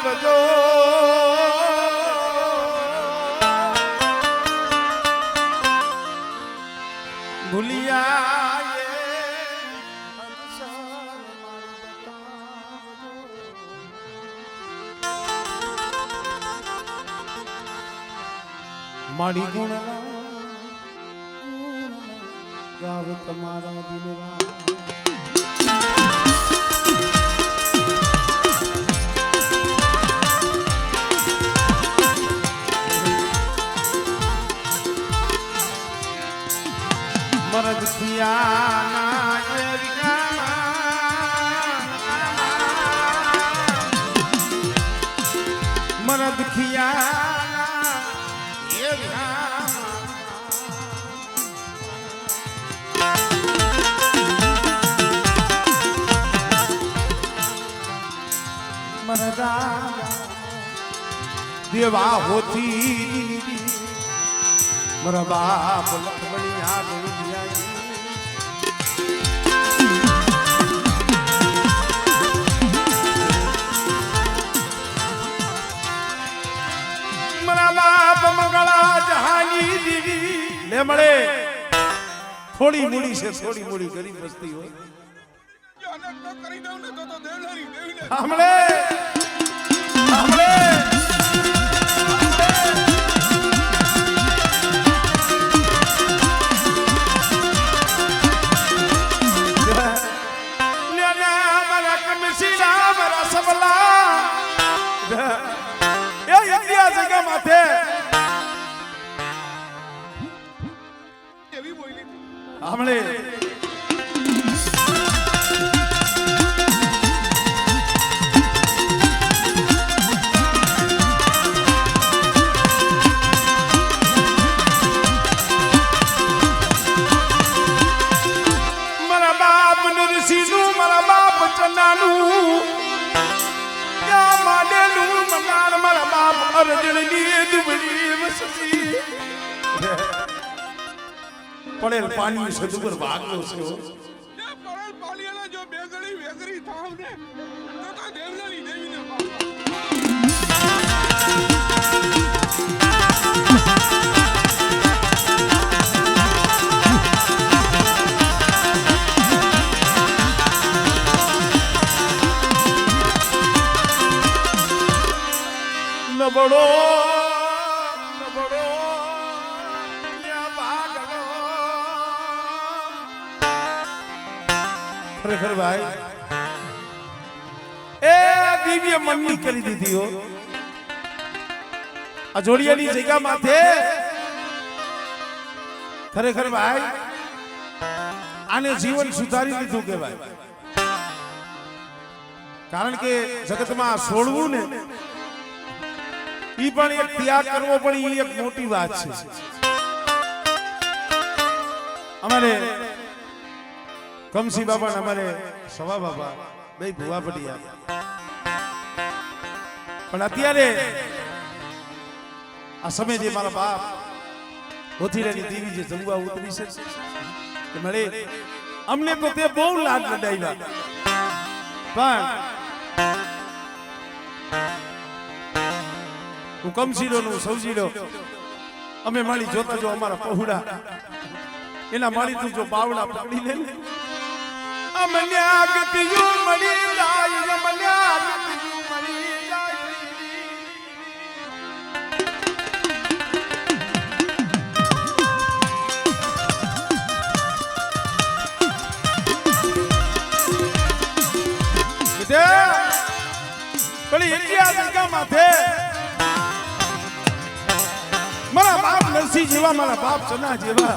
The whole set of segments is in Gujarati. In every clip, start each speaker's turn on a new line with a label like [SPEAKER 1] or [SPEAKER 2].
[SPEAKER 1] આવજો ભૂલિયા મારી ગુણ ગાવ તમારા દિલવા મરદ થિયા મરદ ખિયા દેવા હોતી મારા બાપ લખમણી મારા બાપ મંગળા જહાની દીવી લે મળે થોડી મૂડી છે થોડી મૂડી ગરીબ વસ્તી હોય સાંભળે સાંભળે હમણે મારા બાપ નરસિંહનું મારા બાપ ચન્નાનું યા માડેલું મકાન મારા બાપ અરજણની દુબળી વસતી પડેલ પાણી સદુપર ભાગનો છે
[SPEAKER 2] પડેલ પાણીના જો બેગડી વેગરી થાવ ને તો દેવલાની દેવીને
[SPEAKER 1] નબળો ખરેખર ભાઈ એ દિવ્ય મનની કરી દીધી હો આ જોડિયાની જગ્યા માથે ખરેખર ભાઈ આને જીવન સુધારી દીધું કહેવાય કારણ કે જગતમાં છોડવું ને ઈ પણ એક ત્યાગ કરવો પણ ઈ એક મોટી વાત છે અમારે કમસી બાબા અમારે સવા બાબા બે ભુવા પડિયા પણ અત્યારે આ સમય જે મારા બાપ હોથીરાની દેવી જે જમવા ઉતરી છે કે મળે અમને તો તે બહુ લાડ લડાવ્યા પણ હું કમસીડો નું સૌજીડો અમે માળી જોતા જો અમારા પહોળા એના માળી તું જો બાવડા પકડી લે ને અમન્યા ગતિયું મળી જાય અમન્યા ગતિયું મળી જાય પણ ઇન્ડિયા જગા માથે મારા બાપ નરસિંહ જેવા મારા બાપ ચના જેવા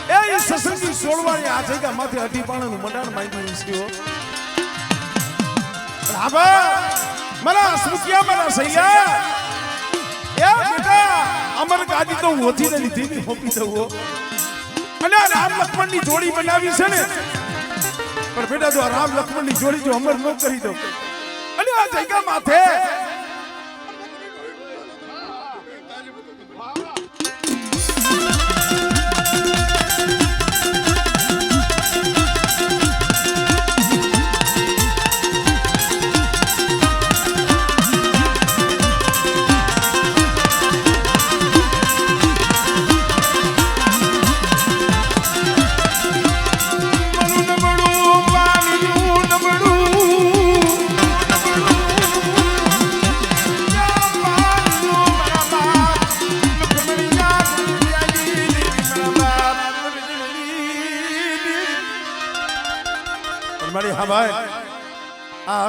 [SPEAKER 1] એ સસંગી સોળવાળી આ જગ્યા માથે અઢીપાણાનું મંડાણ માંગ્યું છે આબા મારા સુખિયા મારા સૈયા એ બેટા અમર ગાદી તો હોતી ને લીધી હોપી દઉં અને રામ લક્ષ્મણની જોડી બનાવી છે ને પણ બેટા જો રામ લક્ષ્મણની જોડી જો અમર ન કરી દો અને આ જગ્યા માથે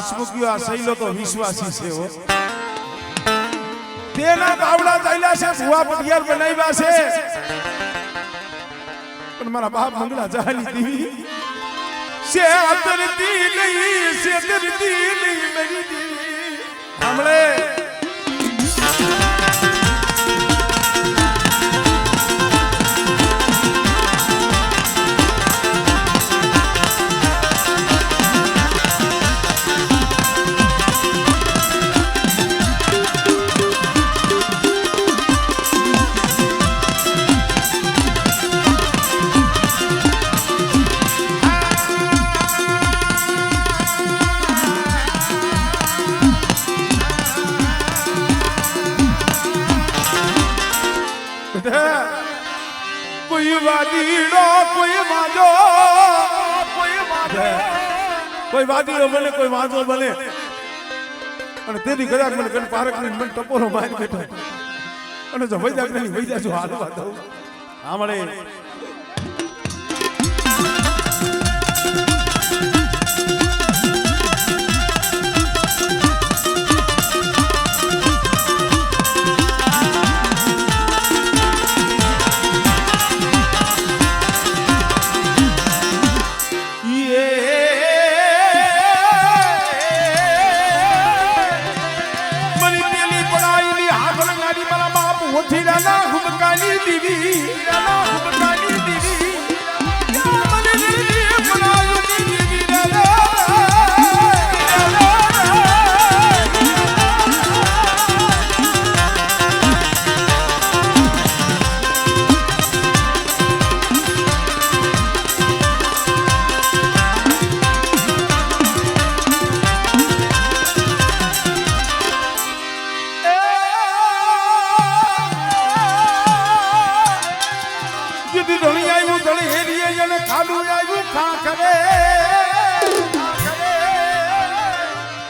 [SPEAKER 1] હસમુખ્યો આ સહેલો તો વિશ્વાસી છે હો. તેના ગાવડા ચાલ્યા છે, ભુવા પટિયાર બનાવ્યા છે, પણ મારા બાપ મંગળા ચાલી દીવી છે અતરતી નહીં, છે અતરતી નહીં મેરી દીવી. સાંભળે કોઈ વાદીડો કોઈ વાંધો, કોઈ વાદીડો બને કોઈ વાંધો બને, અને તેની કદાચ મને કણ પારક ને મને ટપોરો મારી બેઠો, અને જો વૈદાક ની વૈદા જો હાલવા દઉં આમળે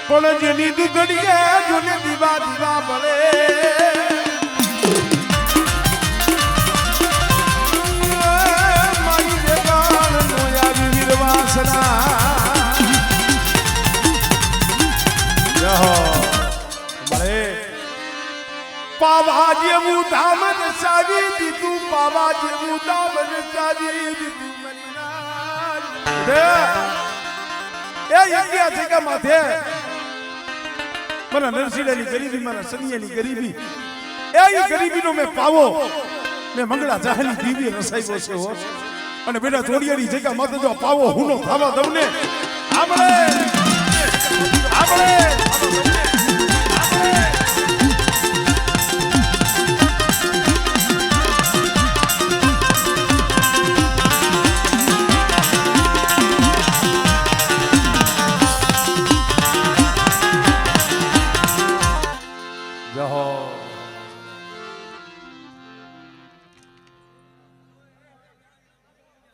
[SPEAKER 1] પણ જેની દુધડિયા જોને દીવા દીવા બળે મારી દેવાળ નો આવી વીરવાસના મળે પાવા જેવું ધામન સાજી દીધું, પાવા જેવું ધામન સાજી દીધું એ યજ્ઞ છે કે માથે મારા નરસિંહની ગરીબી, મારા સનિયાની ગરીબી, એ ગરીબીનો મેં પાવો મેં મંગળા ચાહલી દીવી રસાયો છે હો. અને બેટા જોડિયાની જગ્યા માથે જો પાવો હુનો ખાવા દઉં ને આપણે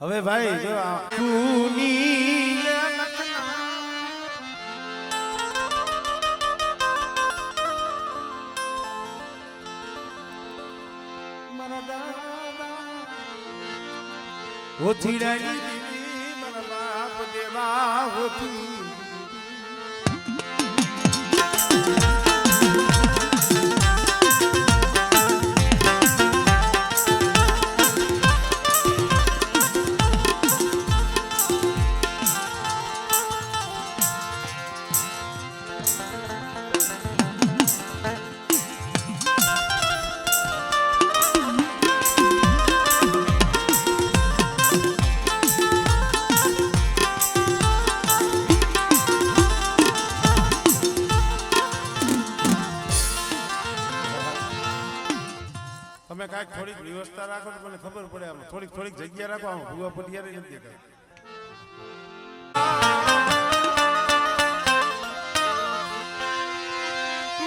[SPEAKER 1] હવે ભાઈ જો હોતી રાની દીવી મારા બાપ દેવા હોતી તમે કાંઈક થોડીક વ્યવસ્થા રાખો તો મને ખબર પડે. આમાં થોડીક જગ્યા રાખો, આમાં ભૂવા પટિયારે નથી દેખાય.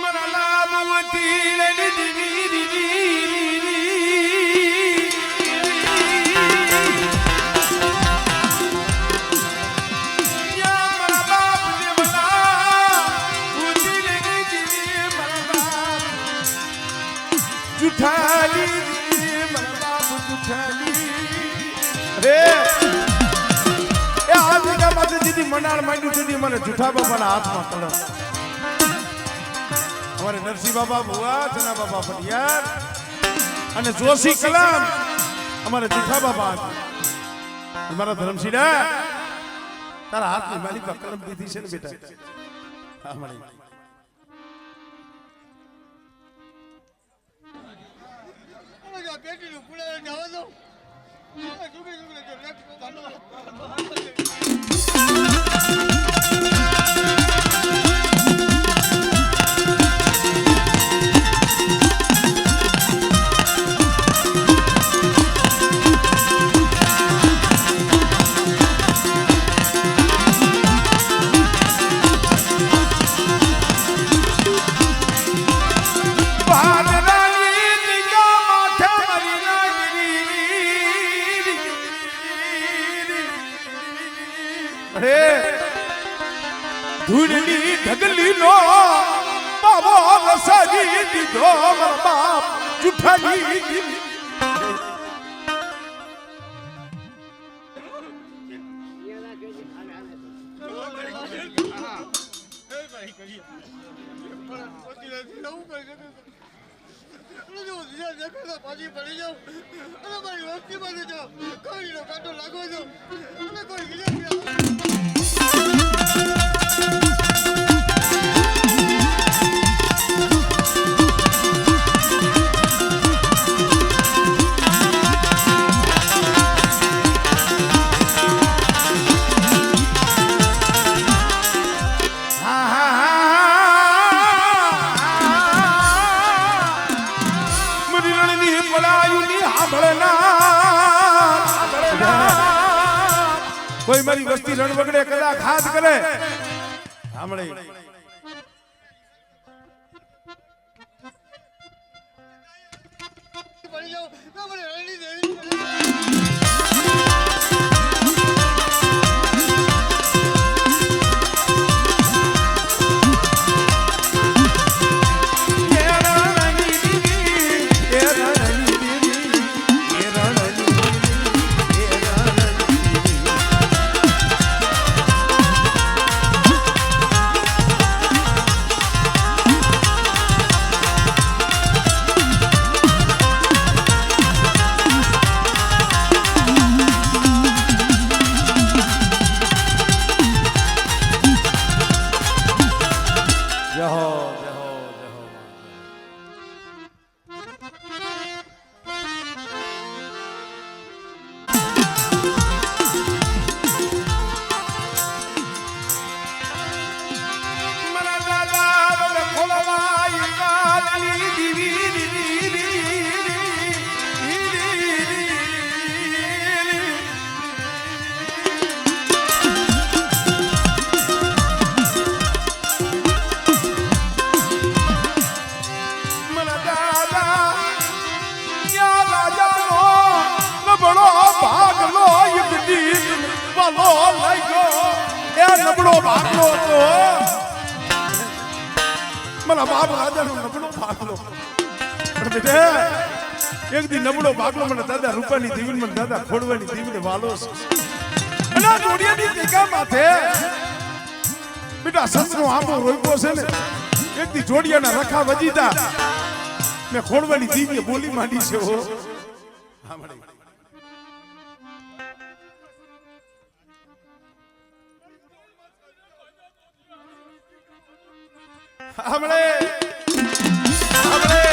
[SPEAKER 1] મરા લાભવતી લેની દીવી દીવી યા મરા બાપ દેવલા ઉતી લેની દીવી મરા બાપ જુઠાલી મરા બાપ જુઠાલી રે એ આજ કા મત જેથી મનાળ માંડ્યું તેથી મને જૂઠા બાબાના હાથમાં કલમ અમારે નરસિંહ બાબા ભુવા જના બાબા પટિયાર અને જોશી કલામ અમારે જૂઠા બાબા મારા ધર્મશીલા તારા હાથની માલિકા કલમ દીધી છે ને બેટા હા મળી
[SPEAKER 3] પેટીનું પુલાવ જવા દો
[SPEAKER 1] ધૂળની ઢગલી નો બાબો રસાજી દીધો બાપ જુઠાની
[SPEAKER 3] પાછી પડી જાઉં અને મારી વસ્તી માં જાઉં કોઈ નો કાંટો લાગો છો અને કોઈ
[SPEAKER 1] કોઈ મારી વસ્તી રણ વગડે કદાચ હાથ કરે સાંભળે
[SPEAKER 3] પડી જાઉં મને રણી દે
[SPEAKER 1] નબળો ભાગલો હતો મારા બાપ રાજાનો નબળો ભાગલો એક દી નબળો ભાગલો મને દાદા રૂપાની દીવીને મને દાદા ખોડવાની દીવીને વાલો અને જોડિયાની ટીકા માથે બેટા સસનો આંબો રોપ્યો છે ને એક દી જોડિયાના રખા વજીતા મેં ખોડવાની દીવીએ બોલી માંડી છે હો हमले हमले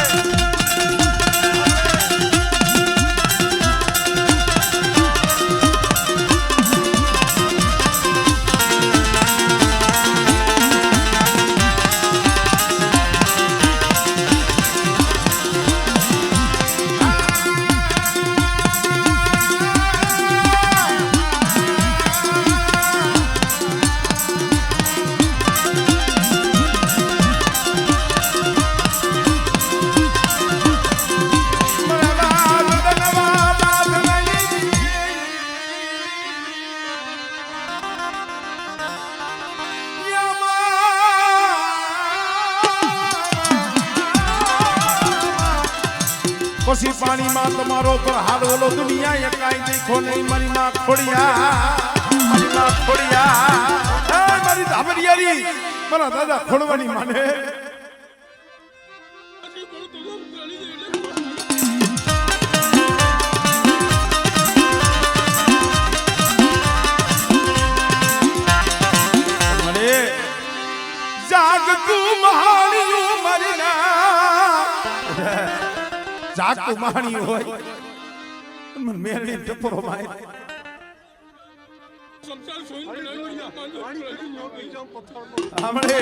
[SPEAKER 1] પછી પાણીમાં તમારો પર હાલ ઓલો દુનિયા એ કાંઈ દેખો નહીં મારી માં ખોડિયા મારી માં ખોડિયા મારી ધાબરિયારી મારા દાદા ખોડવાની માને
[SPEAKER 2] હજી પણ તો ગળી દે
[SPEAKER 1] મને જાગ કુમાણીયું મરના જાગ કુમાણી હોય મને મેરડી ટપરો માય
[SPEAKER 2] સંસાર સોઈ
[SPEAKER 1] હમણે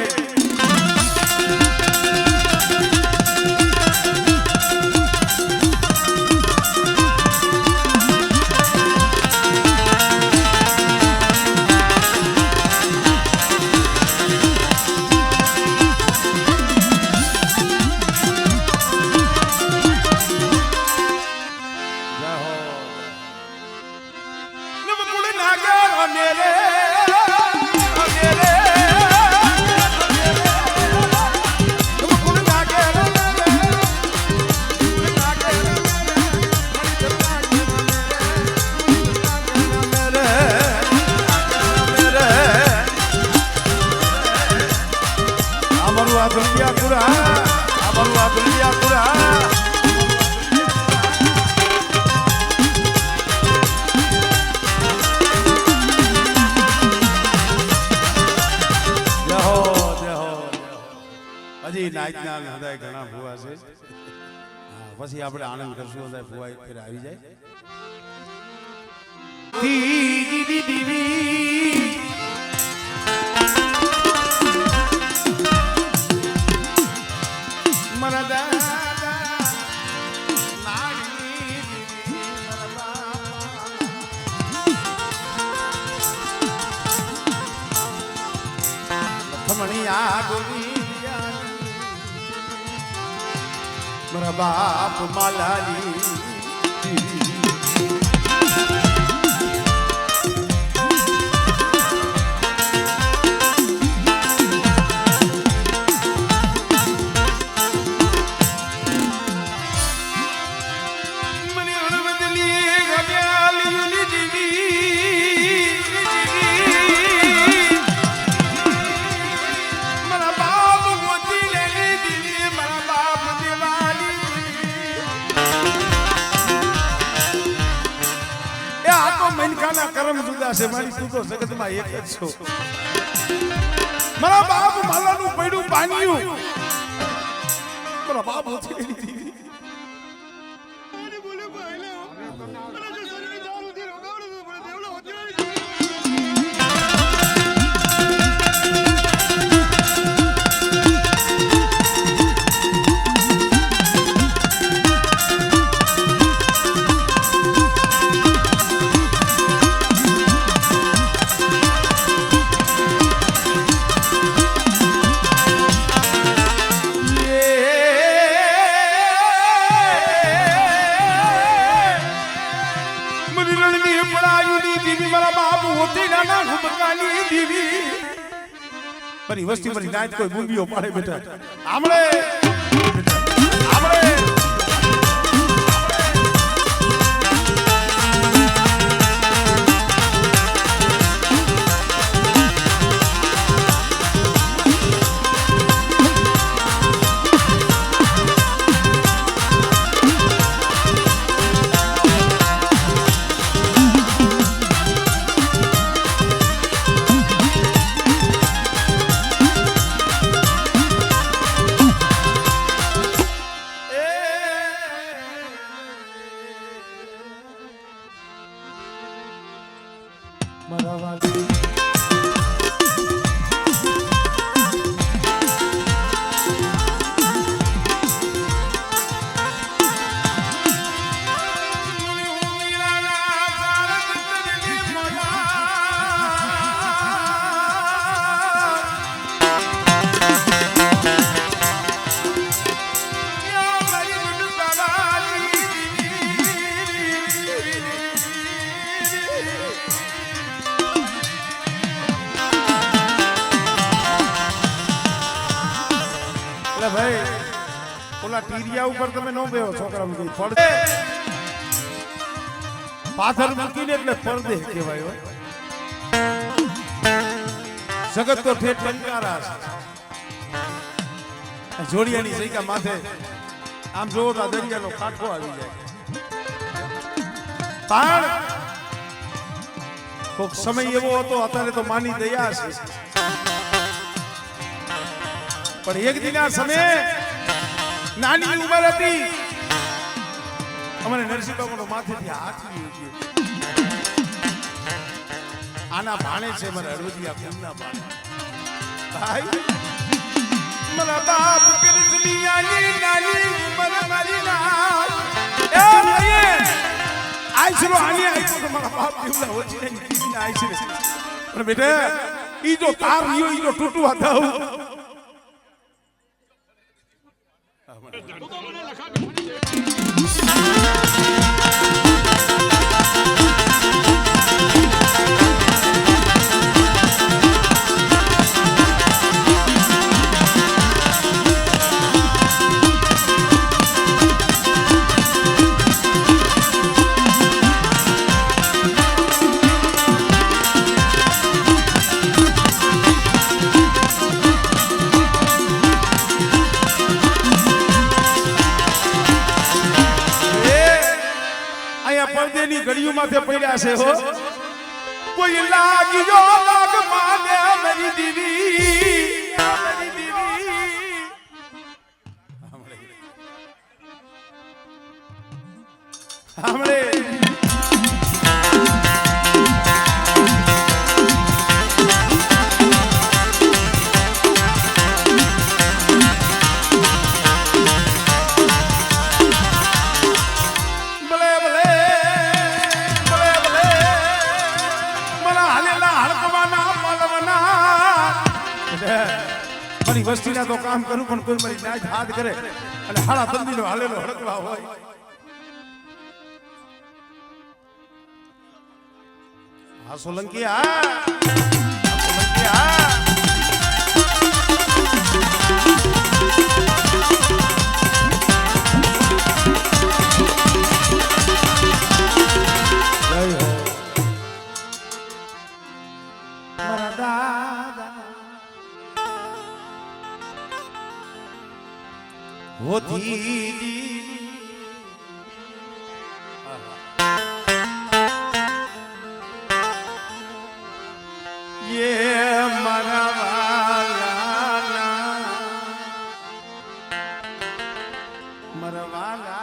[SPEAKER 1] નાચના હૃદય ઘણા ભૂવા છે પછી આપણે આનંદ કરશું હૃદય ભૂવા ફેર આવી જાય મારા દાદા નાડી લખમણી આ ગોરી મારા બાપ માલાની મને હળવદલી ગબ્યાલી દીવી મારા બાપ મોતી લેલી દીવી મારા બાપ દેવાલી મનકાના કર્મ જુદા છે મારી તું તો જગતમાં એક જ છો મારા બાપ માલાનું પૈડું પાન્યું મારા બાપ ઓછી
[SPEAKER 3] બોલે ભાઈલા અને જો સરની દારૂથી રોગાવડે તો મને દેવલો હોતી મારી વસ્તી મારી નાચ કોઈ બુંબીઓ પાડે બેટા આમળે આમળે ભાઈ ઓલા ટીરિયા ઉપર તમે નો બેહો છોકરા મૂકી પડદે પાથર મૂકીને એટલે પડદે કહેવાય.
[SPEAKER 1] જગત તો ઠેઠ ટંકારા છે જોડિયાની સૈકા માથે આમ જોવો તો દરિયાનો કાંઠો આવી જાય પણ કોક સમય એવો હતો અત્યારે તો માની દયા છે પણ એક દિન આ સમયે નાની ઉંમર હતી અમારે નરસિંહ બાબુનો માથેથી હાથ ગયો આના ભાણે છે મારા હળવદિયા કુંડના ભાણે ભાઈ મારા બાપ કૃષ્ણિયાની નાની ઉંમર મારી ના એ ભાઈ આઈસરો આની આઈસો તો મારા બાપ કેવલા ઓછી ને કીને આઈસે પણ બેટા ઈ જો તાર ઈયો ઈ જો તૂટવા દઉં ગળિયું માથે પડ્યા છે હો કોઈ લાગ્યો લાગ માને મેરી દીવી હમણે મારી વસ્તીના તો કામ કરું પણ કોઈ મારી નાચ હાથ કરે અને હાડા તંદીનો હાલેલો હડકવા હોય હા સોલંકી મારા દાદા હોતી ये मारा वाला मरवाला